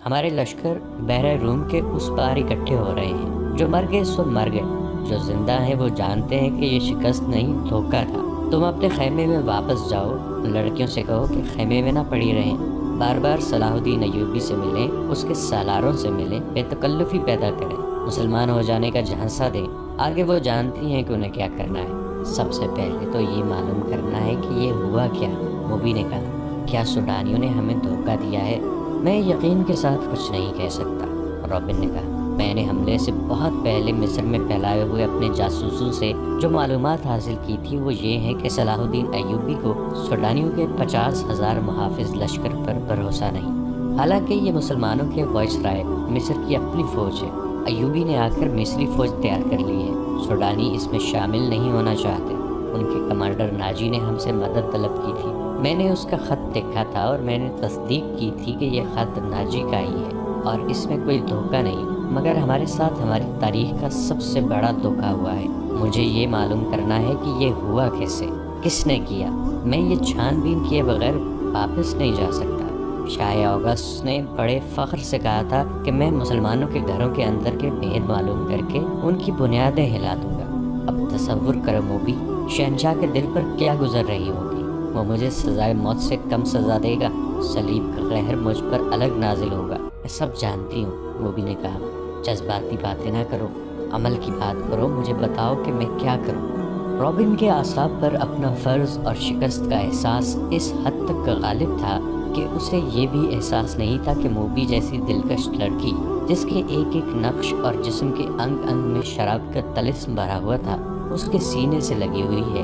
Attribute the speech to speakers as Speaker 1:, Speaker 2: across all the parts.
Speaker 1: ہمارے لشکر بحر روم کے اس پار اکٹھے ہو رہے ہیں۔ جو مر گئے سو مر گئے، جو زندہ ہیں وہ جانتے ہیں کہ یہ شکست نہیں، دھوکہ تھا۔ تم اپنے خیمے میں واپس جاؤ، لڑکیوں سے کہو کہ خیمے میں نہ پڑی رہیں، بار بار صلاح الدین ایوبی سے ملیں، اس کے سالاروں سے ملیں، بے تکلفی پیدا کریں، مسلمان ہو جانے کا جھانسا دیں۔ آگے وہ جانتی ہیں کہ انہیں کیا کرنا ہے۔ سب سے پہلے تو یہ معلوم کرنا ہے کہ یہ ہوا کیا۔ موبی نے کہا، کیا سوڈانیوں نے ہمیں دھوکہ دیا ہے؟ میں یقین کے ساتھ کچھ نہیں کہہ سکتا، رابن نے کہا۔ میں نے حملے سے بہت پہلے مصر میں پھیلائے ہوئے اپنے جاسوسوں سے جو معلومات حاصل کی تھی وہ یہ ہے کہ صلاح الدین ایوبی کو سوڈانیوں کے 50,000 محافظ لشکر پر بھروسہ نہیں، حالانکہ یہ مسلمانوں کے وائسرائے مصر کی اپنی فوج ہے۔ ایوبی نے آ کر مصری فوج تیار کر لی ہے، سوڈانی اس میں شامل نہیں ہونا چاہتے۔ ان کے کمانڈر ناجی نے ہم سے مدد طلب کی تھی، میں نے اس کا خط دیکھا تھا اور میں نے تصدیق کی تھی کہ یہ خط ناجی کا ہی ہے اور اس میں کوئی دھوکہ نہیں، مگر ہمارے ساتھ ہماری تاریخ کا سب سے بڑا دھوکہ ہوا ہے۔ مجھے یہ معلوم کرنا ہے کہ یہ ہوا کیسے، کس نے کیا۔ میں یہ چھان بین کیے بغیر واپس نہیں جا سکتا۔ شاہ اگست نے بڑے فخر سے کہا تھا کہ میں مسلمانوں کے گھروں کے اندر کے بھید معلوم کر کے ان کی بنیادیں ہلا دوں گا۔ اب تصور کرو موبی، شہنشاہ کے دل پر کیا گزر رہی ہوگی۔ وہ مجھے سزائے موت سے کم سزا دے گا، صلیب کا قہر مجھ پر الگ نازل ہوگا۔ میں سب جانتی ہوں، موبی نے کہا۔ جذباتی باتیں نہ کرو، عمل کی بات کرو، مجھے بتاؤ کہ میں کیا کروں۔ رابن کے اعصاب پر اپنا فرض اور شکست کا احساس اس حد تک غالب تھا کہ اسے یہ بھی احساس نہیں تھا کہ موبی جیسی دلکش لڑکی جس کے ایک ایک نقش اور جسم کے انگ انگ میں شراب کا طلسم بھرا ہوا تھا اس کے سینے سے لگی ہوئی ہے،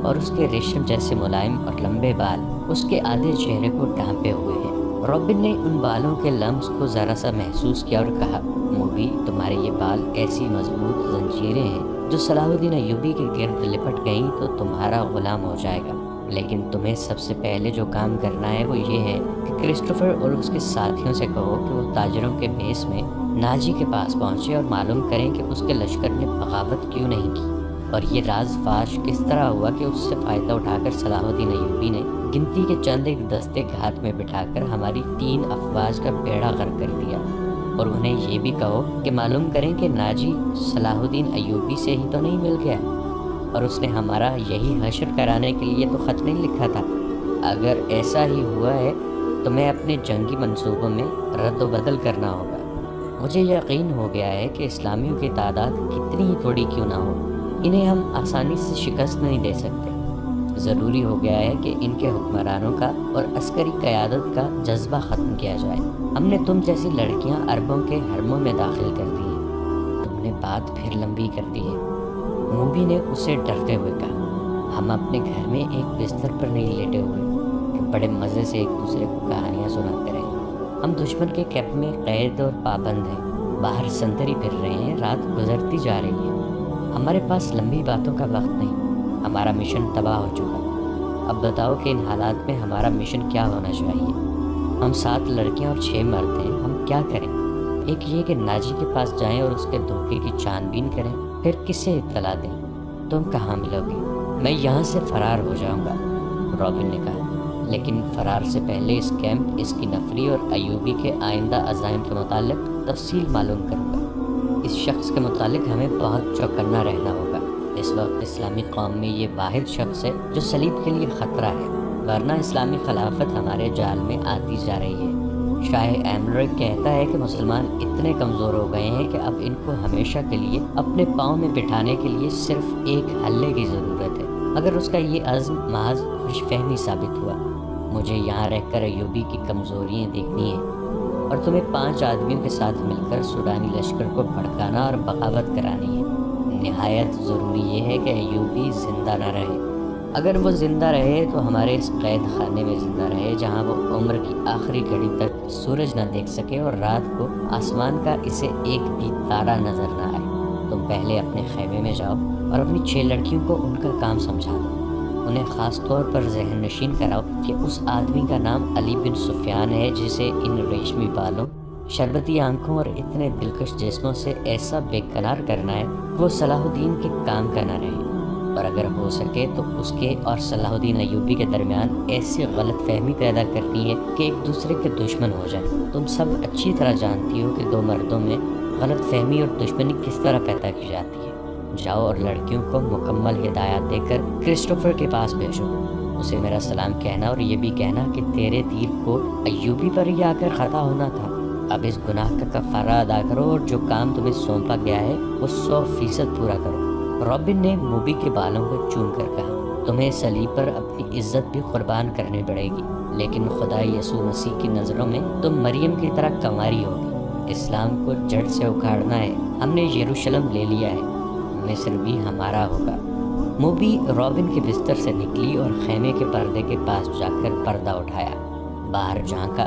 Speaker 1: اور اس کے ریشم جیسے ملائم اور لمبے بال اس کے آدھے چہرے کو ڈھانپے ہوئے ہیں۔ رابن نے ان بالوں کے لمس کو ذرا سا محسوس کیا اور کہا، موبی تمہارے یہ بال ایسی مضبوط زنجیریں ہیں جو صلاح الدین ایوبی کے گرد لپٹ گئیں تو تمہارا غلام ہو جائے گا، لیکن تمہیں سب سے پہلے جو کام کرنا ہے وہ یہ ہے کہ کرسٹوفر اور اس کے ساتھیوں سے کہو کہ وہ تاجروں کے بھیس میں ناجی کے پاس پہنچے اور معلوم کریں کہ اس کے لشکر نے بغاوت کیوں نہیں کی اور یہ راز فاش کس طرح ہوا کہ اس سے فائدہ اٹھا کر صلاح الدین ایوبی نے گنتی کے چند ایک دستے گھات میں بٹھا کر ہماری 3 افواج کا بیڑا غرق کر دیا، اور انہیں یہ بھی کہو کہ معلوم کریں کہ ناجی صلاح الدین ایوبی سے ہی تو نہیں مل گیا اور اس نے ہمارا یہی حشر کرانے کے لیے تو خط نہیں لکھا تھا۔ اگر ایسا ہی ہوا ہے تو میں اپنے جنگی منصوبوں میں رد و بدل کرنا ہوگا۔ مجھے یقین ہو گیا ہے کہ اسلامیوں کی تعداد کتنی ہی تھوڑی کیوں نہ ہو، انہیں ہم آسانی سے شکست نہیں دے سکتے۔ ضروری ہو گیا ہے کہ ان کے حکمرانوں کا اور عسکری قیادت کا جذبہ ختم کیا جائے۔ ہم نے تم جیسی لڑکیاں عربوں کے حرموں میں داخل کر دی ہیں۔ تم نے بات پھر لمبی کر دی ہے، موبی نے اسے ڈرتے ہوئے کہا۔ ہم اپنے گھر میں ایک بستر پر نہیں لیٹے ہوئے کہ بڑے مزے سے ایک دوسرے کو کہانیاں سناتے رہیں۔ ہم دشمن کے کیمپ میں قید اور پابند ہیں، باہر سنتری پھر رہے ہیں، رات گزرتی جا رہی ہے۔ ہمارے پاس لمبی باتوں کا وقت نہیں، ہمارا مشن تباہ ہو چکا۔ اب بتاؤ کہ ان حالات میں ہمارا مشن کیا ہونا چاہیے؟ ہم 7 لڑکیاں اور 6 مرد ہیں، ہم کیا کریں؟ ایک یہ کہ ناجی کے پاس جائیں اور اس کے دھوکے کی چھان بین کریں، پھر کسے اطلاع دیں؟ تم کہاں ملو گی؟ میں یہاں سے فرار ہو جاؤں گا، رابن نے کہا، لیکن فرار سے پہلے اس کیمپ، اس کی نفری اور ایوبی کے آئندہ عزائم کے متعلق تفصیل معلوم کروں گا۔ اس شخص کے متعلق ہمیں بہت چوکنا رہنا ہوگا۔ اس وقت اسلامی قوم میں یہ واحد شخص ہے جو صلیب کے لیے خطرہ ہے، ورنہ اسلامی خلافت ہمارے جال میں آتی جا رہی ہے۔ شاہ ایمرک کہتا ہے کہ مسلمان اتنے کمزور ہو گئے ہیں کہ اب ان کو ہمیشہ کے لیے اپنے پاؤں میں بٹھانے کے لیے صرف ایک حلے کی ضرورت ہے۔ اگر اس کا یہ عزم محض خوش فہمی ثابت ہوا، مجھے یہاں رہ کر ایوبی کی کمزوریاں دیکھنی ہیں اور تمہیں 5 آدمیوں کے ساتھ مل کر سوڈانی لشکر کو بھڑکانا اور بغاوت کرانی ہے۔ نہایت ضروری یہ ہے کہ ایوبی زندہ نہ رہے۔ اگر وہ زندہ رہے تو ہمارے اس قید خانے میں زندہ رہے جہاں وہ عمر کی آخری گھڑی تک سورج نہ دیکھ سکے اور رات کو آسمان کا اسے ایک بھی تارا نظر نہ آئے۔ تم پہلے اپنے خیمے میں جاؤ اور اپنی 6 لڑکیوں کو ان کا کام سمجھا دو۔ انہیں خاص طور پر ذہن نشین کراؤ کہ اس آدمی کا نام علی بن سفیان ہے جسے ان ریشمی بالوں، شربتی آنکھوں اور اتنے دلکش جسموں سے ایسا بے قرار کرنا ہے کہ وہ صلاح الدین کے کام کا نہ رہے۔ اور اگر ہو سکے تو اس کے اور صلاح الدین ایوبی کے درمیان ایسی غلط فہمی پیدا کرنی ہے کہ ایک دوسرے کے دشمن ہو جائیں۔ تم سب اچھی طرح جانتی ہو کہ دو مردوں میں غلط فہمی اور دشمنی کس طرح پیدا کی جاتی ہے۔ جاؤ اور لڑکیوں کو مکمل ہدایات دے کر کرسٹوفر کے پاس بھیجو۔ اسے میرا سلام کہنا اور یہ بھی کہنا کہ تیرے تیر کو ایوبی پر ہی آ کر خطا ہونا تھا۔ اب اس گناہ کا کفارہ ادا کرو اور جو کام تمہیں سونپا گیا ہے وہ 100% پورا کرو۔ رابن نے موبی کے بالوں کو چوم کر کہا، تمہیں صلیب پر اپنی عزت بھی قربان کرنی پڑے گی، لیکن خدا یسوع مسیح کی نظروں میں تم مریم کی طرح کنواری ہوگی۔ اسلام کو جڑ سے اکھاڑنا ہے۔ ہم نے یروشلم لے لیا ہے، مصر بھی ہمارا ہوگا۔ موبی رابن کے بستر سے نکلی اور خیمے کے پردے کے پاس جا کر پردہ اٹھایا۔ باہر جھانکا،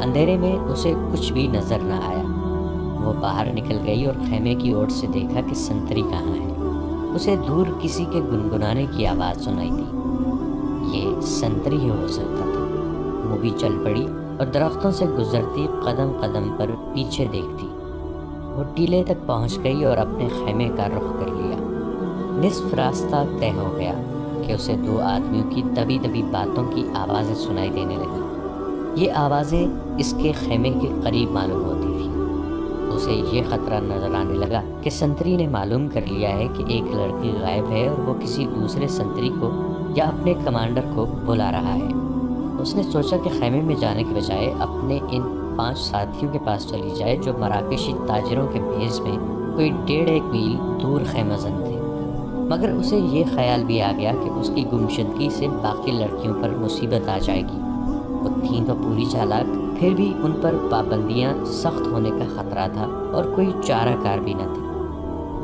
Speaker 1: اندھیرے میں اسے کچھ بھی نظر نہ آیا۔ وہ باہر نکل گئی اور خیمے کی اوٹ سے دیکھا کہ سنتری کہاں ہے۔ اسے دور کسی کے گنگنانے کی آواز سنائی دی۔ یہ سنتری ہی ہو سکتا تھا۔ موبی چل پڑی اور درختوں سے گزرتی قدم قدم پر پیچھے دیکھتی۔ وہ ٹیلے تک پہنچ گئی اور اپنے خیمے کا رخ کر لیا۔ نصف راستہ طے ہو گیا کہ اسے دو آدمیوں کی دبی دبی باتوں کی آوازیں سنائی دینے لگی۔ یہ آوازیں اس کے خیمے کے قریب معلوم ہوتی تھیں۔ اسے یہ خطرہ نظر آنے لگا کہ سنتری نے معلوم کر لیا ہے کہ ایک لڑکی غائب ہے اور وہ کسی دوسرے سنتری کو یا اپنے کمانڈر کو بلا رہا ہے۔ اس نے سوچا کہ خیمے میں جانے کے بجائے اپنے ان 5 ساتھیوں کے پاس چلی جائے جو مراکشی تاجروں کے بھیس میں کوئی 1.5 میل دور خیمہ زن تھے۔ مگر اسے یہ خیال بھی آ گیا کہ اس کی گمشدگی سے باقی لڑکیوں پر مصیبت آ جائے گی۔ وہ تھیں تو پوری چالاک، پھر بھی ان پر پابندیاں سخت ہونے کا خطرہ تھا اور کوئی چارہ کار بھی نہ تھی۔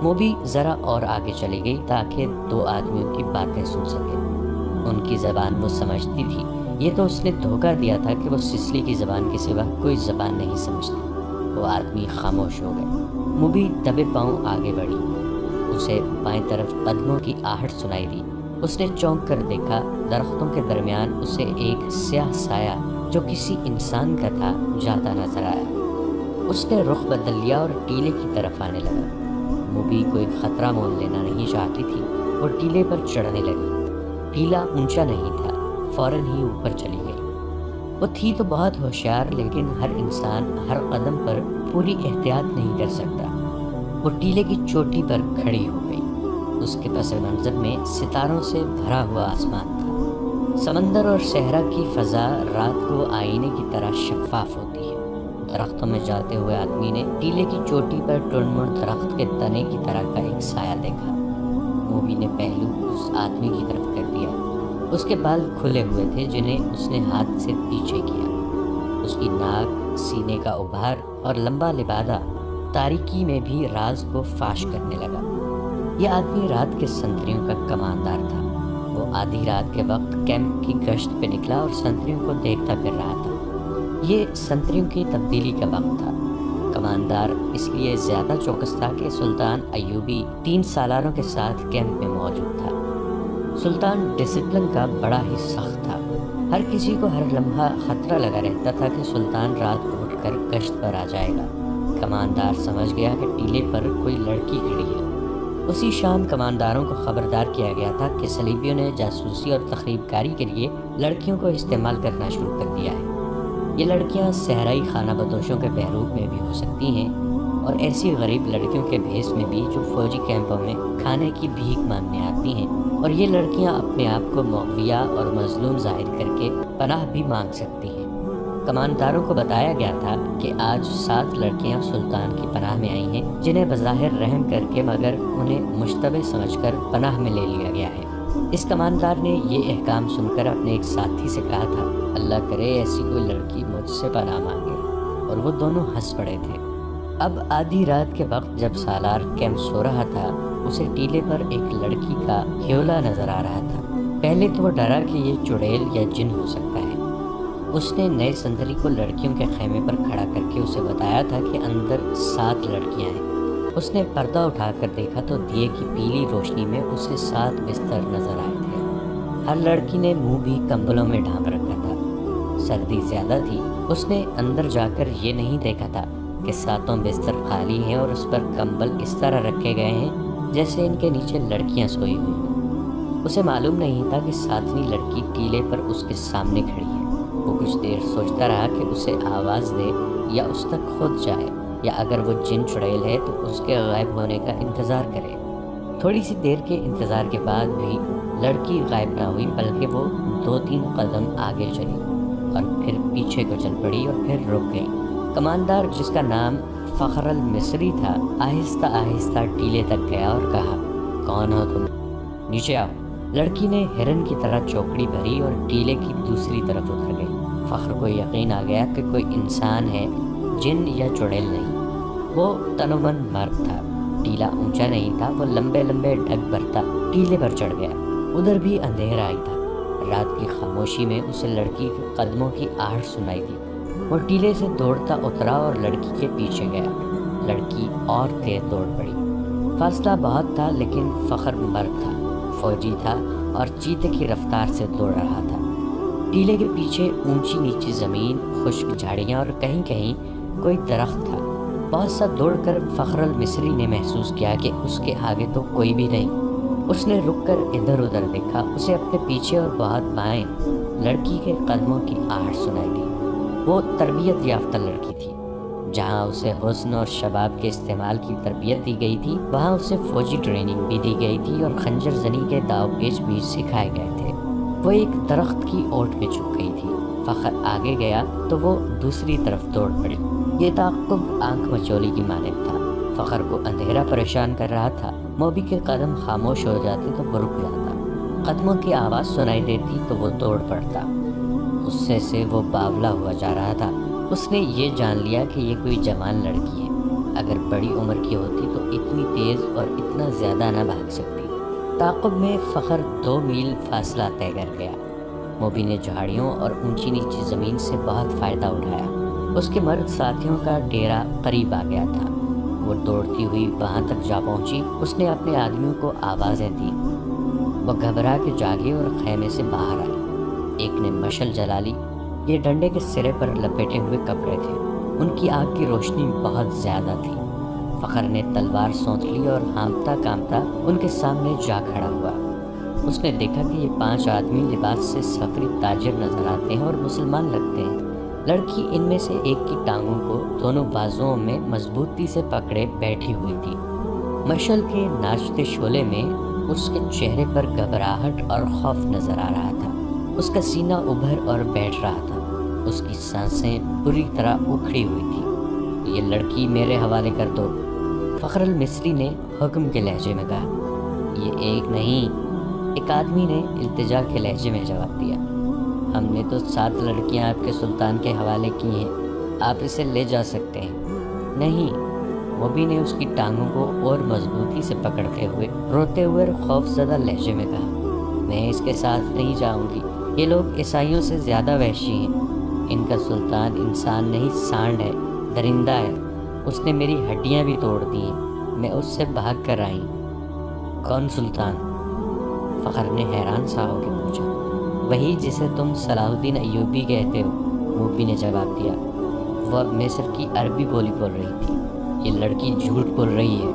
Speaker 1: موبی ذرا اور آگے چلی گئی تاکہ 2 آدمیوں کی باتیں سن سکے۔ ان کی زبان وہ سمجھتی تھی۔ یہ تو اس نے دھوکہ دیا تھا کہ وہ سسلی کی زبان کے سوا کوئی زبان نہیں سمجھتی۔ وہ آدمی خاموش ہو گئے۔ موبی دبے پاؤں آگے بڑھی۔ اسے بائیں طرف قدموں کی آہٹ سنائی دی۔ اس نے چونک کر دیکھا، درختوں کے درمیان اسے ایک سیاہ سایہ جو کسی انسان کا تھا جاتا نظر آیا۔ اس نے رخ بدل لیا اور ٹیلے کی طرف آنے لگا۔ موبی کوئی خطرہ مول لینا نہیں چاہتی تھی۔ وہ ٹیلے پر چڑھنے لگی۔ ٹیلا اونچا نہیں تھا، فوراً ہی اوپر چلی گئی۔ وہ تھی تو بہت ہوشیار، لیکن ہر انسان ہر قدم پر پوری احتیاط نہیں کر سکتا۔ وہ ٹیلے کی چوٹی پر کھڑی ہو گئی۔ اس کے پس منظر میں ستاروں سے بھرا ہوا آسمان تھا۔ سمندر اور صحرا کی فضا رات کو آئینے کی طرح شفاف ہوتی ہے۔ درختوں میں جاتے ہوئے آدمی نے ٹیلے کی چوٹی پر ٹنمڑ درخت کے تنے کی طرح کا ایک سایہ دیکھا۔ موبی نے پہلو اس آدمی کی طرف کر دیا۔ اس کے بال کھلے ہوئے تھے جنہیں اس نے ہاتھ سے پیچھے کیا۔ اس کی ناک، سینے کا ابھار اور لمبا لبادہ تاریکی میں بھی راز کو فاش کرنے لگا۔ یہ آدمی رات کے سنتریوں کا کماندار تھا۔ وہ آدھی رات کے وقت کیمپ کی گشت پہ نکلا اور سنتریوں کو دیکھتا پھر رہا تھا۔ یہ سنتریوں کی تبدیلی کا وقت تھا۔ کماندار اس لیے زیادہ چوکس تھا کہ سلطان ایوبی 3 سالاروں کے ساتھ کیمپ میں موجود تھا۔ سلطان ڈسپلن کا بڑا ہی سخت تھا۔ ہر کسی کو ہر لمحہ خطرہ لگا رہتا تھا کہ سلطان رات کو اٹھ کر گشت پر آ جائے گا۔ کماندار سمجھ گیا کہ ٹیلے پر کوئی لڑکی کھڑی ہے۔ اسی شام کمانداروں کو خبردار کیا گیا تھا کہ صلیبیوں نے جاسوسی اور تخریب کاری کے لیے لڑکیوں کو استعمال کرنا شروع کر دیا ہے۔ یہ لڑکیاں صحرائی خانہ بدوشوں کے بحروب میں بھی ہو سکتی ہیں اور ایسی غریب لڑکیوں کے بھیس میں بھی جو فوجی کیمپوں میں کھانے کی بھیک مانگنے آتی ہیں، اور یہ لڑکیاں اپنے آپ کو مغویہ اور مظلوم ظاہر کر کے پناہ بھی مانگ سکتی ہیں۔ کمانداروں کو بتایا گیا تھا کہ آج 7 لڑکیاں سلطان کی پناہ میں آئی ہیں جنہیں بظاہر رحم کر کے مگر انہیں مشتبہ سمجھ کر پناہ میں لے لیا گیا ہے۔ اس کماندار نے یہ احکام سن کر اپنے ایک ساتھی سے کہا تھا، اللہ کرے ایسی کوئی لڑکی مجھ سے پناہ مانگے، اور وہ دونوں ہنس پڑے تھے۔ اب آدھی رات کے وقت جب سالار کیمپ سو رہا تھا، اسے ٹیلے پر ایک لڑکی کا ہیولا نظر آ رہا تھا۔ پہلے تو وہ ڈرا کہ یہ چڑیل یا جن ہو سکتا ہے۔ اس نے نئے سنتری کو لڑکیوں کے خیمے پر کھڑا کر کے اسے بتایا تھا کہ اندر 7 لڑکیاں ہیں۔ اس نے پردہ اٹھا کر دیکھا تو دیے کی پیلی روشنی میں اسے 7 بستر نظر آئے تھے۔ ہر لڑکی نے منہ بھی کمبلوں میں ڈھانپ رکھا تھا۔ سردی زیادہ تھی۔ اس نے اندر جا کر یہ نہیں دیکھا تھا کہ 7 بستر خالی ہیں اور اس پر کمبل اس طرح رکھے گئے ہیں جیسے ان کے نیچے لڑکیاں سوئی ہوئی ہیں۔ اسے معلوم نہیں تھا کہ ساتویں لڑکی ٹیلے پر اس کے سامنے کھڑی ہے۔ وہ کچھ دیر سوچتا رہا کہ اسے آواز دے یا اس تک خود جائے، یا اگر وہ جن چڑیل ہے تو اس کے غائب ہونے کا انتظار کرے۔ تھوڑی سی دیر کے انتظار کے بعد بھی لڑکی غائب نہ ہوئی، بلکہ وہ 2-3 قدم آگے چلی اور پھر پیچھے کو چل پڑی اور پھر رک گئی۔ کماندار، جس کا نام فخر المصری تھا، آہستہ آہستہ ٹیلے تک گیا اور کہا، کون ہو تم؟ نیچے آؤ۔ لڑکی نے ہرن کی طرح چوکڑی بھری اور ٹیلے کی دوسری طرف اتر گئی۔ فخر کو یقین آ گیا کہ کوئی انسان ہے، جن یا چڑیل نہیں۔ وہ تن و من مرد تھا۔ ٹیلا اونچا نہیں تھا، وہ لمبے لمبے ڈگ بھرتا ٹیلے پر چڑھ گیا۔ ادھر بھی اندھیرا ہی تھا۔ رات کی خاموشی میں اسے لڑکی کے قدموں کی آہٹ سنائی دی۔ وہ ٹیلے سے دوڑتا اترا اور لڑکی کے پیچھے گیا۔ لڑکی اور تیز دوڑ پڑی۔ فاصلہ بہت تھا، لیکن فخر مرد تھا، فوجی تھا اور چیتے کی رفتار سے دوڑ رہا تھا۔ ٹیلے کے پیچھے اونچی نیچی زمین، خشک جھاڑیاں اور کہیں کہیں کوئی درخت تھا۔ بہت سا دوڑ کر فخر المصری نے محسوس کیا کہ اس کے آگے تو کوئی بھی نہیں۔ اس نے رک کر ادھر ادھر دیکھا۔ اسے اپنے پیچھے اور بہت بائیں لڑکی کے قدموں کی آہٹ سنائی دی۔ وہ تربیت یافتہ لڑکی تھی۔ جہاں اسے حسن اور شباب کے استعمال کی تربیت دی گئی تھی، وہاں اسے فوجی ٹریننگ بھی دی گئی تھی اور خنجر زنی کے داؤ پیچ بھی سکھائے گئے تھے۔ وہ ایک درخت کی اوٹ میں چھپ گئی تھی۔ فخر آگے گیا تو وہ دوسری طرف دوڑ پڑی۔ یہ تعاقب آنکھ مچولی کی مانند تھا۔ فخر کو اندھیرا پریشان کر رہا تھا۔ موبی کے قدم خاموش ہو جاتے تو وہ رک جاتا۔ قدموں کی آواز سنائی دیتی تو وہ دوڑ پڑتا۔ غصے سے وہ باولا ہوا جا رہا تھا۔ اس نے یہ جان لیا کہ یہ کوئی جوان لڑکی ہے۔ اگر بڑی عمر کی ہوتی تو اتنی تیز اور اتنا زیادہ نہ بھاگ سکتی۔ تعاقب میں فخر 2 میل فاصلہ طے کر گیا۔ موبی نے جھاڑیوں اور اونچی نیچی زمین سے بہت فائدہ اٹھایا۔ اس کے مرد ساتھیوں کا ڈیرا قریب آ گیا تھا۔ وہ دوڑتی ہوئی وہاں تک جا پہنچی۔ اس نے اپنے آدمیوں کو آوازیں دیں۔ وہ گھبرا کے جاگے اور خیمے سے باہر آئے۔ ایک نے مشل جلا لی۔ یہ ڈنڈے کے سرے پر لپیٹے ہوئے کپڑے تھے۔ ان کی آنکھ کی روشنی بہت زیادہ تھی۔ فخر نے تلوار سونت لی اور ہانپتا کانپتا ان کے سامنے جا کھڑا ہوا۔ اس نے دیکھا کہ یہ 5 آدمی لباس سے سفری تاجر نظر آتے ہیں اور مسلمان لگتے ہیں۔ لڑکی ان میں سے ایک کی ٹانگوں کو دونوں بازوؤں میں مضبوطی سے پکڑے بیٹھی ہوئی تھی۔ مشل کے ناچتے شعلے میں اس کے چہرے پر گھبراہٹ اور خوف نظر آ رہا تھا۔ اس کا سینہ ابھر اور بیٹھ رہا تھا۔ اس کی سانسیں پوری طرح اکھڑی ہوئی تھی۔ یہ لڑکی میرے حوالے کر دو، فخر المصری نے حکم کے لہجے میں کہا۔ یہ ایک نہیں، ایک آدمی نے التجا کے لہجے میں جواب دیا۔ ہم نے تو 7 لڑکیاں آپ کے سلطان کے حوالے کی ہیں، آپ اسے لے جا سکتے ہیں۔ نہیں، موبی نے اس کی ٹانگوں کو اور مضبوطی سے پکڑتے ہوئے روتے ہوئے اور خوف زدہ لہجے میں کہا، میں اس کے ساتھ نہیں جاؤں گی۔ یہ لوگ عیسائیوں سے زیادہ وحشی ہیں۔ ان کا سلطان انسان نہیں، سانڈ ہے، درندہ ہے۔ اس نے میری ہڈیاں بھی توڑ دی ہیں۔ میں اس سے بھاگ کر آئی۔ کون سلطان؟ فخر نے حیران سا ہو کے پوچھا۔ وہی جسے تم صلاح الدین ایوبی کہتے ہو، موبی نے جواب دیا۔ وہ اب مصر کی عربی بولی بول رہی تھی۔ یہ لڑکی جھوٹ بول رہی ہے،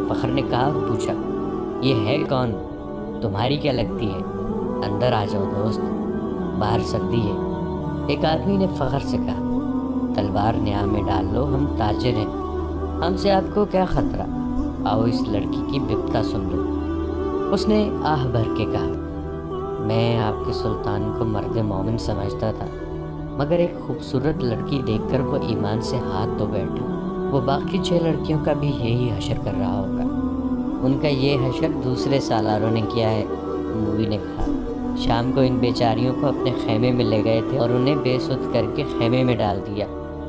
Speaker 1: فخر نے کہا اور پوچھا، یہ ہے کون؟ تمہاری کیا لگتی ہے؟ اندر آ جاؤ دوست، باہر سردی ہے۔ ایک آدمی نے فخر سے کہا، تلوار نیام میں ڈال لو، ہم تاجر ہیں، ہم سے آپ کو کیا خطرہ؟ آؤ اس لڑکی کی بپتا سن لو۔ اس نے آہ بھر کے کہا، میں آپ کے سلطان کو مرد مومن سمجھتا تھا، مگر ایک خوبصورت لڑکی دیکھ کر وہ ایمان سے ہاتھ دھو بیٹھا۔ وہ باقی 6 لڑکیوں کا بھی یہی حشر کر رہا ہوگا۔ ان کا یہ حشر دوسرے سالاروں نے کیا ہے، موبی نے کہا۔ شام کو ان بیچاریوں کو اپنے خیمے میں لے گئے تھے اور انہیں بے سود کر کے خیمے میں ڈال دیا۔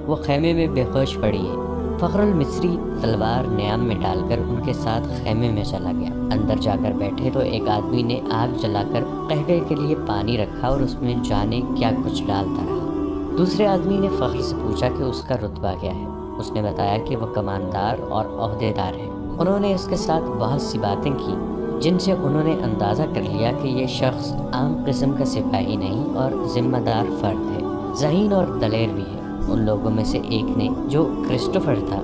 Speaker 1: وہ خیمے میں بے ہوش پڑی ہے۔ فخر المصری تلوار نیام میں ڈال کر ان کے ساتھ خیمے میں چلا گیا۔ اندر جا کر بیٹھے تو ایک آدمی نے آگ جلا کر قہوے کے لیے پانی رکھا اور اس میں جانے کیا کچھ ڈالتا رہا۔ دوسرے آدمی نے فخر سے پوچھا کہ اس کا رتبہ کیا ہے۔ اس نے بتایا کہ وہ کماندار اور عہدیدار ہے۔ انہوں نے اس کے ساتھ بہت سی باتیں کی جن سے انہوں نے اندازہ کر لیا کہ یہ شخص عام قسم کا سپاہی نہیں اور ذمہ دار فرد ہے، ذہین اور دلیر بھی ہے۔ ان لوگوں میں سے ایک نے، جو کرسٹوفر تھا،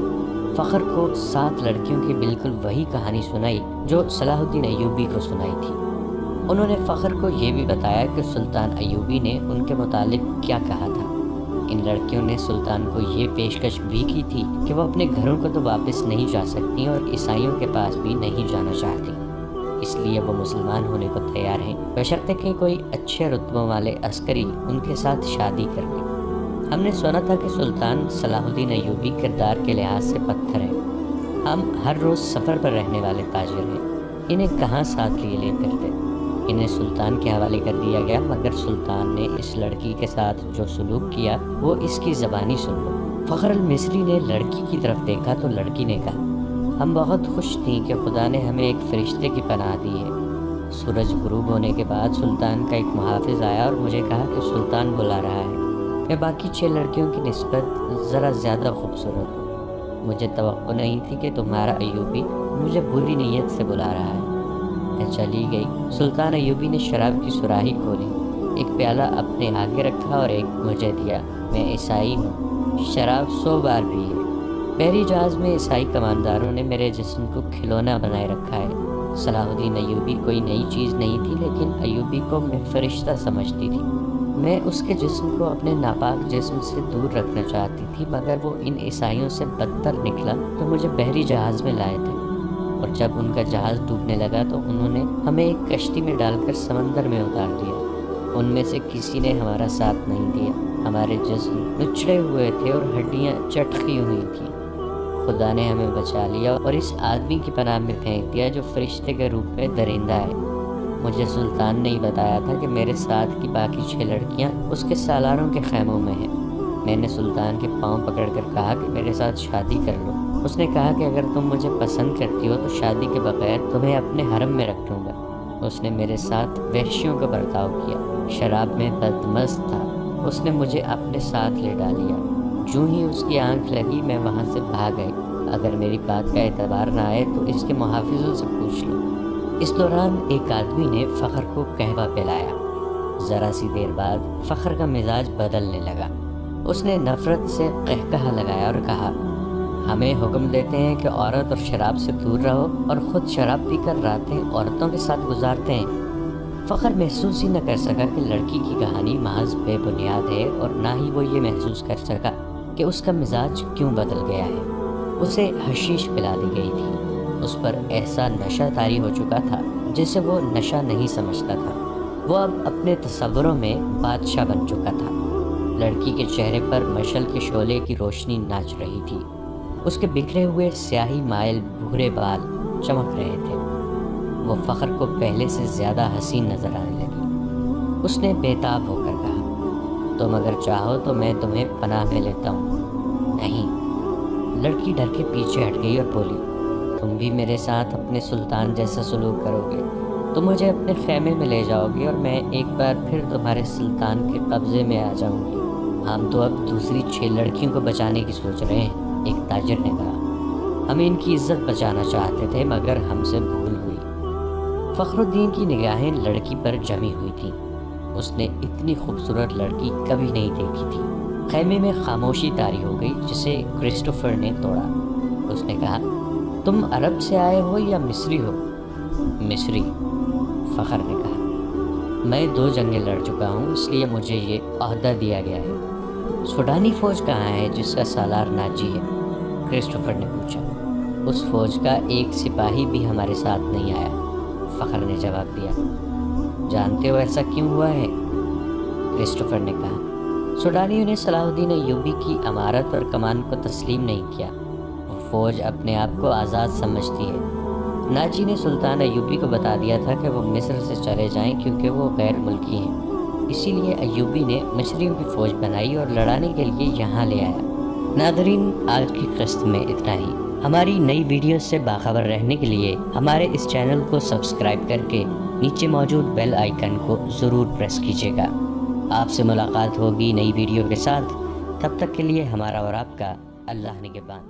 Speaker 1: فخر کو 7 لڑکیوں کی بالکل وہی کہانی سنائی جو صلاح الدین ایوبی کو سنائی تھی۔ انہوں نے فخر کو یہ بھی بتایا کہ سلطان ایوبی نے ان کے متعلق کیا کہا تھا۔ ان لڑکیوں نے سلطان کو یہ پیشکش بھی کی تھی کہ وہ اپنے گھروں کو تو واپس نہیں جا سکتی اور عیسائیوں کے پاس بھی نہیں جانا چاہتی، اس لیے وہ مسلمان ہونے کو تیار ہیں، بشرطے کہ کوئی اچھے رتبوں والے عسکری ان کے ساتھ شادی کر لے۔ ہم نے سنا تھا کہ سلطان صلاح الدین ایوبی کردار کے لحاظ سے پتھر ہیں۔ ہم ہر روز سفر پر رہنے والے تاجر ہیں، انہیں کہاں ساتھ لیے پھرتے۔ انہیں سلطان کے حوالے کر دیا گیا، مگر سلطان نے اس لڑکی کے ساتھ جو سلوک کیا وہ اس کی زبانی سن لو۔ فخر المصری نے لڑکی کی طرف دیکھا تو لڑکی نے کہا، ہم بہت خوش تھیں کہ خدا نے ہمیں ایک فرشتے کی پناہ دی ہے۔ سورج غروب ہونے کے بعد سلطان کا ایک محافظ آیا اور مجھے کہا کہ سلطان بلا رہا ہے۔ میں باقی 6 لڑکیوں کی نسبت ذرا زیادہ خوبصورت ہوں۔ مجھے توقع نہیں تھی کہ تمہارا ایوبی مجھے بری نیت سے بلا رہا ہے۔ میں چلی گئی۔ سلطان ایوبی نے شراب کی سراہی کھولی، ایک پیالہ اپنے آگے رکھا اور ایک مجھے دیا۔ میں عیسائی ہوں، شراب 100 بار بھی ہے۔ بحری جہاز میں عیسائی کمانداروں نے میرے جسم کو کھلونا بنائے رکھا ہے۔ صلاح الدین ایوبی کوئی نئی چیز نہیں تھی، لیکن ایوبی کو میں فرشتہ سمجھتی تھی۔ میں اس کے جسم کو اپنے ناپاک جسم سے دور رکھنا چاہتی تھی، مگر وہ ان عیسائیوں سے بدتر نکلا جو مجھے بحری جہاز میں لائے تھے، اور جب ان کا جہاز ڈوبنے لگا تو انہوں نے ہمیں ایک کشتی میں ڈال کر سمندر میں اتار دیا۔ ان میں سے کسی نے ہمارا ساتھ نہیں دیا۔ ہمارے جسم نچڑے ہوئے تھے اور ہڈیاں چٹکی ہوئی تھیں۔ خدا نے ہمیں بچا لیا اور اس آدمی کی پناہ میں پھینک دیا جو فرشتے کے روپ میں درندہ ہے۔ مجھے سلطان نے ہی بتایا تھا کہ میرے ساتھ کی باقی 6 لڑکیاں اس کے سالاروں کے خیموں میں ہیں۔ میں نے سلطان کے پاؤں پکڑ کر کہا کہ میرے ساتھ شادی کر لو۔ اس نے کہا کہ اگر تم مجھے پسند کرتی ہو تو شادی کے بغیر تمہیں اپنے حرم میں رکھ لوں گا۔ اس نے میرے ساتھ وحشیوں کا برتاؤ کیا، شراب میں بدمست تھا۔ اس نے مجھے اپنے ساتھ لے ڈالیا۔ جو ہی اس کی آنکھ لگی میں وہاں سے بھاگ گئی۔ اگر میری بات کا اعتبار نہ آئے تو اس کے محافظوں سے پوچھ لو۔ اس دوران ایک آدمی نے فخر کو قہوہ پلایا۔ ذرا سی دیر بعد فخر کا مزاج بدلنے لگا۔ اس نے نفرت سے قہقہہ لگایا اور کہا، ہمیں حکم دیتے ہیں کہ عورت اور شراب سے دور رہو، اور خود شراب پی کر راتیں عورتوں کے ساتھ گزارتے ہیں۔ فخر محسوس ہی نہ کر سکا کہ لڑکی کی کہانی محض بے بنیاد ہے، اور نہ ہی وہ یہ محسوس کر سکا کہ اس کا مزاج کیوں بدل گیا ہے۔ اسے حشیش پلا دی گئی تھی۔ اس پر ایسا نشہ طاری ہو چکا تھا جسے وہ نشہ نہیں سمجھتا تھا۔ وہ اب اپنے تصوروں میں بادشاہ بن چکا تھا۔ لڑکی کے چہرے پر مشعل کے شعلے کی روشنی ناچ رہی تھی۔ اس کے بکھرے ہوئے سیاہی مائل بھورے بال چمک رہے تھے۔ وہ فخر کو پہلے سے زیادہ حسین نظر آنے لگی۔ اس نے بےتاب ہو کر کہا، تم اگر چاہو تو میں تمہیں پناہ میں لیتا ہوں۔ نہیں۔ لڑکی ڈر کے پیچھے ہٹ گئی اور بولی، تم بھی میرے ساتھ اپنے سلطان جیسا سلوک کرو گے، تم مجھے اپنے خیمے میں لے جاؤ گے اور میں ایک بار پھر تمہارے سلطان کے قبضے میں آ جاؤں گی۔ ہم تو اب دوسری 6 لڑکیوں کو بچانے کی سوچ رہے ہیں، ایک تاجر نے کہا۔ ہم ان کی عزت بچانا چاہتے تھے مگر ہم سے بھول ہوئی۔ فخر الدین کی نگاہیں لڑکی پر جمی ہوئی تھیں۔ اس نے اتنی خوبصورت لڑکی کبھی نہیں دیکھی تھی۔ خیمے میں خاموشی طاری ہو گئی جسے کرسٹوفر نے توڑا۔ اس نے کہا، تم عرب سے آئے ہو یا مصری ہو؟ مصری، فخر نے کہا۔ میں 2 جنگیں لڑ چکا ہوں، اس لیے مجھے یہ عہدہ دیا گیا ہے۔ سوڈانی فوج کہاں ہے جس کا سالار ناجی ہے؟ کرسٹوفر نے پوچھا۔ اس فوج کا ایک سپاہی بھی ہمارے ساتھ نہیں آیا، فخر نے جواب دیا۔ جانتے ہو ایسا کیوں ہوا ہے؟ کرسٹوفر نے کہا۔ سوڈانیوں نے صلاح الدین ایوبی کی امارت اور کمان کو تسلیم نہیں کیا۔ وہ فوج اپنے آپ کو آزاد سمجھتی ہے۔ ناجی نے سلطان ایوبی کو بتا دیا تھا کہ وہ مصر سے چلے جائیں کیونکہ وہ غیر ملکی ہیں، اسی لیے ایوبی نے مصریوں کی فوج بنائی اور لڑانے کے لیے یہاں لے آیا۔ ناظرین، آج کی قسط میں اتنا ہی۔ ہماری نئی ویڈیوز سے باخبر رہنے کے لیے ہمارے اس چینل کو سبسکرائب کر کے نیچے موجود بیل آئیکن کو ضرور پریس کیجیے گا۔ آپ سے ملاقات ہوگی نئی ویڈیو کے ساتھ۔ تب تک کے لیے ہمارا اور آپ کا اللہ نگہبان۔